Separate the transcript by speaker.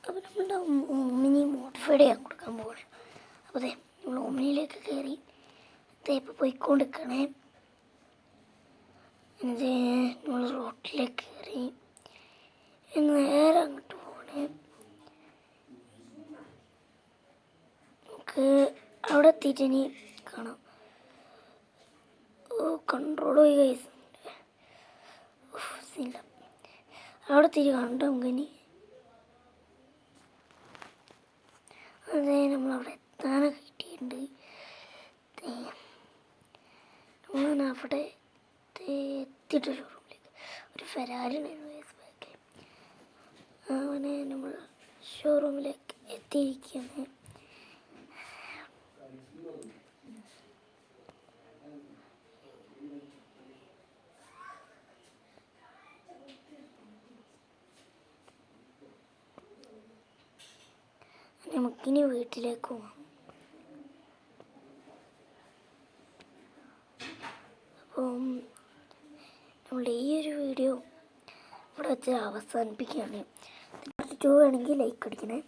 Speaker 1: അപ്പോൾ നമ്മളുടെ Omni modified ചെയ്യാൻ കൊടുക്കാൻ പോകണം. അപ്പോൾ അതെ നമ്മൾ ഓമിനിയിലേക്ക് കയറി ഇപ്പോൾ പോയിക്കൊണ്ടിരിക്കണേ. എന്നിട്ട് നമ്മൾ റോട്ടിലേക്ക് കയറി നേരെ അങ്ങോട്ട് പോകണേ. നമുക്ക് അവിടെ എത്തിയിട്ട് ഇനി കാണാം. കൺട്രോൾ പോയി കൈസ് ഇല്ല. അവിടെ തിരി കണ്ടു നമുക്കിനി. അതെ നമ്മളവിടെ എത്താനൊക്കെ കിട്ടിയിട്ടുണ്ട്. നമ്മൾ അവിടെ എത്തിയിട്ട് ഷോറൂമിലേക്ക് ഒരു ഫെരാരി ഉണ്ടായിരുന്നു ബാക്കിൽ. അങ്ങനെ നമ്മൾ ഷോറൂമിലേക്ക് എത്തിയിരിക്കുകയാണ്. നമുക്കിനി വീട്ടിലേക്ക് പോകാം. അപ്പം നമ്മളുടെ ഈ ഒരു വീഡിയോ ഇവിടെ വെച്ച് അവസാനിപ്പിക്കുകയാണ്. പാർട്ട് 2 വേണമെങ്കിൽ ലൈക്ക് അടിക്കണേ.